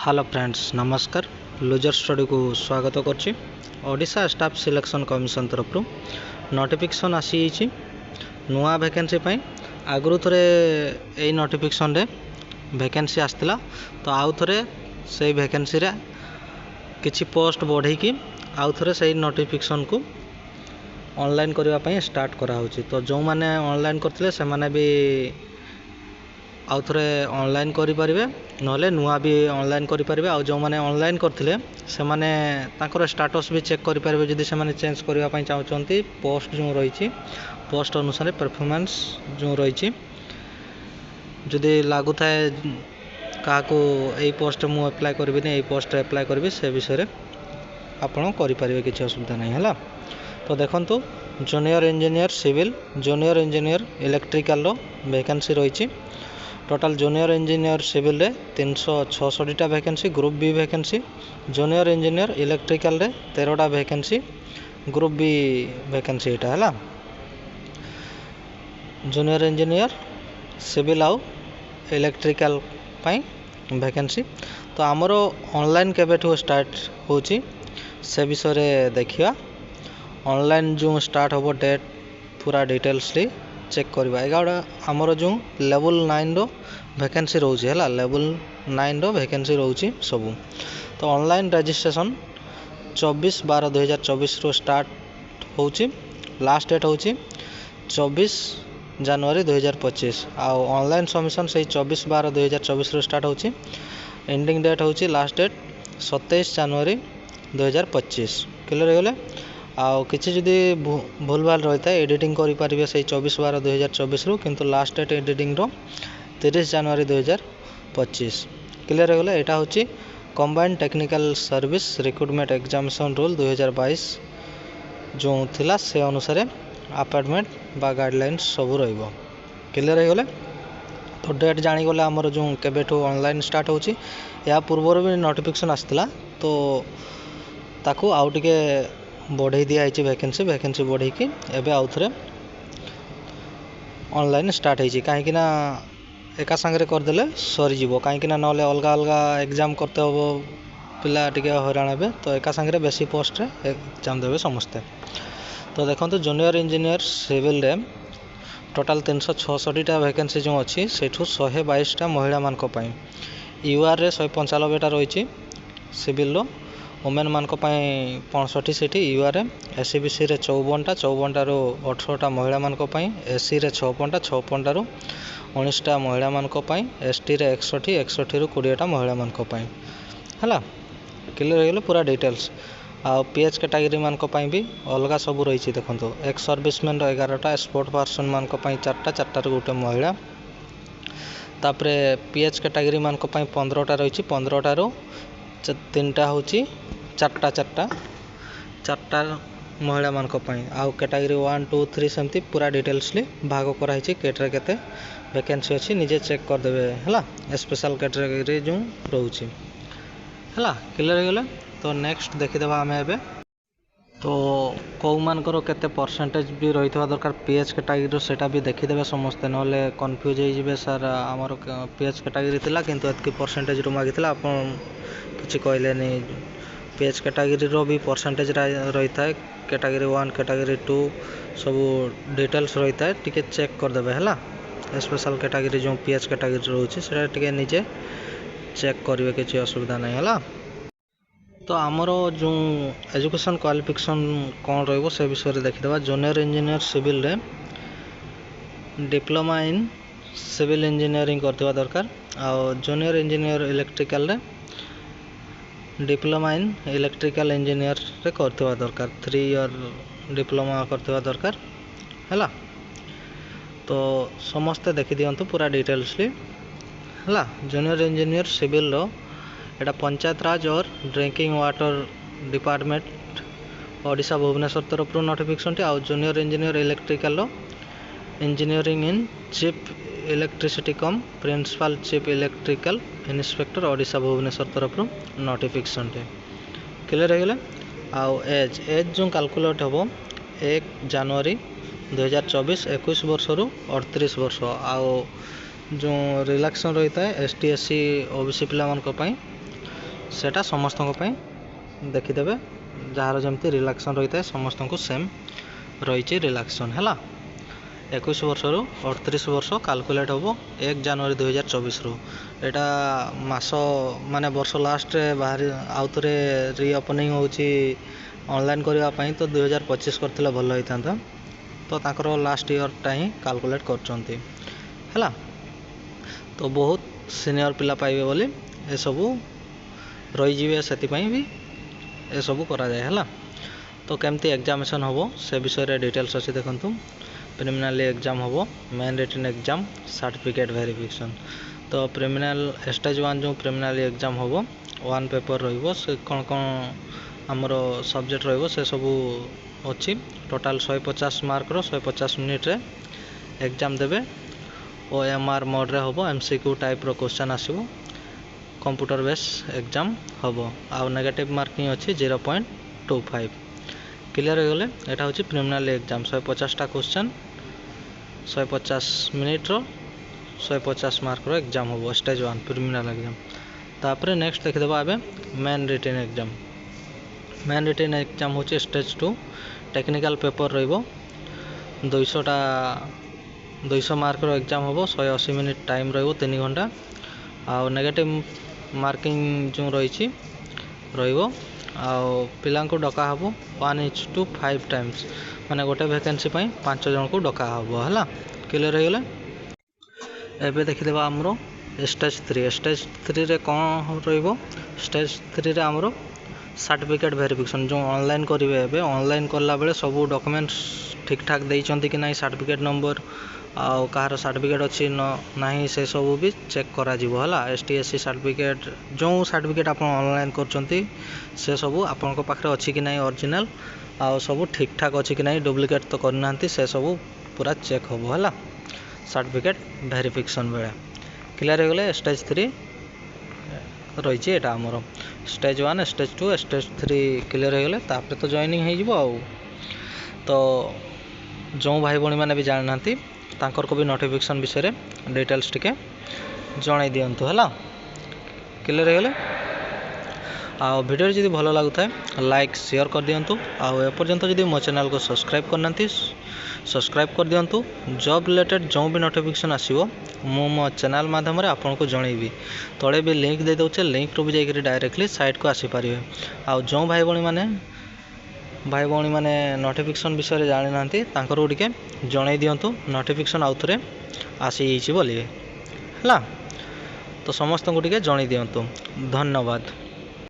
Hello friends नमस्कार loser study को स्वागत करछि। ओडिशा स्टाफ सिलेक्शन कमिशन तरफ नोटिफिकेशन आसी नुआ वैकेंसी पई आगु थरे ए नोटिफिकेशन रे वैकेंसी आस्तिला तो आउ थरे से वैकेंसी रे किछि पोस्ट बढ़े कि आउ थरे से नोटिफिकेशन को ऑनलाइन करबा पई स्टार्ट करा होछि। तो जो माने ऑनलाइन करथिले से माने भी आउ थरे ऑनलाइन करि परिबे नहले नुआ भी ऑनलाइन करि परिबे। आ जो माने ऑनलाइन करथिले से माने ताकर स्टेटस भी चेक करि परिबे जदि से माने चेंज करबा पई चाहउचंती पोस्ट जो रहिछि पोस्ट अनुसार परफॉर्मेंस जो रहिछि जदि लागु थाए काको एई पोस्ट मु अप्लाई करबी नै एई पोस्ट अप्लाई करबी से विषय रे आपण करि परिबे किछि असुविधा नै हला। तो देखंतु junior engineer civil junior engineer electrical रो वैकेंसी रहिछि। टोटाल जूनियर इंजीनियर सिविल रे 366टा vacancy group B vacancy junior engineer electrical रे 13टा वैकेंसी ग्रुप बी वैकेंसी एटा हला। जूनियर इंजीनियर सिविल आउ इलेक्ट्रिकल पई वैकेंसी तो आमर ऑनलाइन केबेठू स्टार्ट होची से विषय रे देखिया। ऑनलाइन जो स्टार्ट होबो डेट पूरा डिटेल्सली चेक करबा। एगाडा हमर जो लेवल 9 रो वैकेंसी रहउची हला लेवल 9 रो वैकेंसी रहउची सब। तो ऑनलाइन रजिस्ट्रेशन 24/12/2024 रो स्टार्ट होची लास्ट डेट होची 24 जनवरी 2025 आ ऑनलाइन सबमिशन से 24/12/2024 रो स्टार्ट होची एंडिंग डेट होची लास्ट डेट 27 जनवरी 2025 क्लियर होले। आउ किछि जदि भूल भाल रहता है एडिटिंग करि परिबे से 24/12/2024 रो किंतु लास्ट डेट एडिटिंग रो 30 जनवरी 2025 क्लियर होले। एटा होची combined technical service recruitment examination rule 2022 जो थिला से अनुसार अपॉइंटमेंट बा गाइडलाइंस सब रहइबो क्लियर होले। तो डेट जानि गले हमर जो केबेठू ऑनलाइन स्टार्ट होची या पूर्व भी नोटिफिकेशन आस्तिला तो ताकू आउ टिके बढ़े दिया है वैकेंसी बढ़े कि एबे आउ थरे ऑनलाइन स्टार्ट है कहीं ना एका संगे करदेले सरी जीवो कहीं ना नले अलग अलग एग्जाम करते हो पिला टिके हैरान हेबे तो एका संगे बेसी पोस्ट रे एग्जाम देबे समस्ते। तो देखंतु जूनियर इंजीनियर सिविल रे टोटाल 366टा वैकेंसी जो अच्छी सेठू 122टा महिला मान को पई यूआर रे 195टा रही सिविल रो वुमेन मान को पई 65 सीटी यूआर एससीबीसी रे 54टा रो 18टा महिला मान को पई एससी रे 56टा रो 19टा महिला मान को पई एसटी रे 61 रो 20टा महिला मान को पई हला क्लियर होले पूरा डिटेल्स। आ पीएच कैटेगरी मान को पई भी अलगा सब रही छि देखंतो एक सर्विसमैन रो 11टा स्पोर्ट पर्सन मान को पई 4टा रो गुटे महिला तापरे पीएच कैटेगरी मान को पई 15टा रही छि 15टा रो 3टा होची 4टा महिला मान को पई आउ कैटेगरी 1 2 3 सेमती पूरा डिटेल्सली भाग कराई छि केटरे केते वैकेंसी अछि निजे चेक कर देबे हला। स्पेशल कैटेगरी जो रहउछि हला क्लियर गेले। तो नेक्स्ट देखि देबा हमें एबे तो कौ मान करो केते परसेंटेज भी रहितवा दरकार पीएच कैटेगरी सेटा भी देखि देबे समस्त नले कंफ्यूज होई जिवे सर हमर पीएच कैटेगरी थिला किंतु एतकी परसेंटेज रो मागितला आपन किछि कहले नै पीएच कैटेगरी रो भी परसेंटेज रही था कैटेगरी 1 कैटेगरी 2 सब डिटेल्स रही था टिके चेक कर देबे हला। स्पेशल कैटेगरी जो पीएच कैटेगरी रहउछि सेटा टिके निजे चेक करिवे किछि असुविधा नै हला। तो आमर जो एजुकेशन क्वालिफिकेशन कौन रहिबो से विषय रे देखि देबा। जूनियर इंजीनियर सिविल रे डिप्लोमा इन सिविल इंजीनियरिंग करथिबा दरकार आ जूनियर इंजीनियर इलेक्ट्रिकल रे डिप्लोमा इन इलेक्ट्रिकल इंजीनियर रे करथिबा दरकार 3 ईयर डिप्लोमा करथिबा दरकार हला। तो समस्त देखि दियंतु पूरा डिटेल्सली हला। जूनियर इंजीनियर सिविल रो एटा पंचायत राज और drinking water department Odisha Bhubaneswar तरफ नोटिफिकेशन टी आ जूनियर इंजीनियर इलेक्ट्रिकल रो engineering in chief electricity cum principal chief electrical inspector Odisha Bhubaneswar तरफ नोटिफिकेशन टी क्लियर हो गले। आउ एज जो कैलकुलेट होबो 1 जनवरी 2024 21 वर्ष रु 38 वर्ष आउ जो रिलैक्सन रही है एसटी एससी ओबीसी पिला मान को पई सेटा समस्त देखीदे जार जमी रिलैक्सन रही है समस्त को सेम रही रिलैक्सन है 21 वर्ष रु 38 वर्ष कैलकुलेट हम 1 जनवरी 2024 रु एटा मास माने वर्ष लास्ट रे बाहर आउ थे रीओपनिंग होची ऑनलाइन करने तो 2025 करथिले भल होता तो ताकर लास्ट ईयर टा ही कैलकुलेट करचंती है तो बहुत सीनियर पिला पाइबे बोली ए सबू रही से भी ए सबू करा जाए है तो केमती एग्जामिनेशन हम से विषय डिटेल्स अच्छी देखु प्रिलिमिनरी एग्जाम हम main written exam certificate verification तो प्रिलिमिनरी स्टेज 1 जो प्रिलिमिनरी एग्जाम हम 1 पेपर रो कौन कौन आमर सब्जेक्ट रो से सबू अच्छी टोटाल 150 मार्क रो 150 मिनिट रे एग्जाम देवे OMR मोड रे हम MCQ टाइप रो क्वेश्चन आसो कंप्यूटर बेस एग्जाम हम आउ नेगेटिव मार्किंग अच्छी 0.25 क्लियर हो गले एटा होची प्रिलिमिनरी एग्जाम 150 टा क्वेश्चन 150 मिनिट रो 150 मार्क रो एग्जाम हम स्टेज 1 प्रिलिमिनरी एग्जाम तापर नेक्स्ट देखिदेबा आबे मेन रिटन एग्जाम होची स्टेज 2 टेक्निकल पेपर रहइबो 200 मार्क रो एग्जाम हम 180 मिनिट टाइम रहइबो 3 घंटा आउ नेगेटिव मार्किंग जो रही रहिबो आउ पिला को डका हम 1:5 टाइम्स माने गोटे वैकेंसी 5 जन को डका हम है क्लियर हो गले एबे देखिदेबा हमरो स्टेज 3 रे कौन रहिबो स्टेज 3 रे हमरो सर्टिफिकेट वेरिफिकेशन जो ऑनलाइन करेंगे एबे ऑनलाइन करला बेले सब डॉक्यूमेंट्स ठीक ठाक देइचंती कि नहीं सर्टिफिकेट नंबर आउ कहार सर्टिफिकेट अच्छी नहीं से सब भी चेक करा जिवो हला ST/SC सर्टिफिकेट जो सर्टिफिकेट आप ऑनलाइन करचंती से सब आपन को पाखरे अच्छी कि नहीं ओरिजिनल आउ सब ठीक ठाक अच्छी कि नहीं डुप्लिकेट तो करनांती से सब पूरा चेक होबो हला सर्टिफिकेट वेरिफिकेशन बेले क्लियर हो गले स्टेज 3 रही एटा हमर स्टेज 1 स्टेज 2 स्टेज 3 क्लियर हो गले तापर तो जॉइनिंग हो जिवो आउ तो जो भाई भणी माने भी जानना तांकर को भी नोटिफिकेशन विषय डिटेल्स टिके जणाई दियंतु हला क्लियर हो गले आ वीडियो जदि भल लगुता है लाइक शेयर कर दियंतु आ एपर्यंत जदि मो चैनल को सब्सक्राइब करना सब्सक्राइब कर दियंतु जॉब रिलेटेड जो भी नोटिफिकेशन आसीबो मो चैनल माध्यम रे आपन को जणैबी तळे भी लिंक दे दउचे लिंक रो भी जाई डायरेक्टली साइट को आसी पारिबे आ जो भाई भणी माने नोटिफिकेशन विषय रे जानि नांती तांकर उडिके जणाई दियंतु नोटिफिकेशन आउथरे आसी हिची बोली हला तो समस्त को टिके जणाई दियंतु धन्यवाद।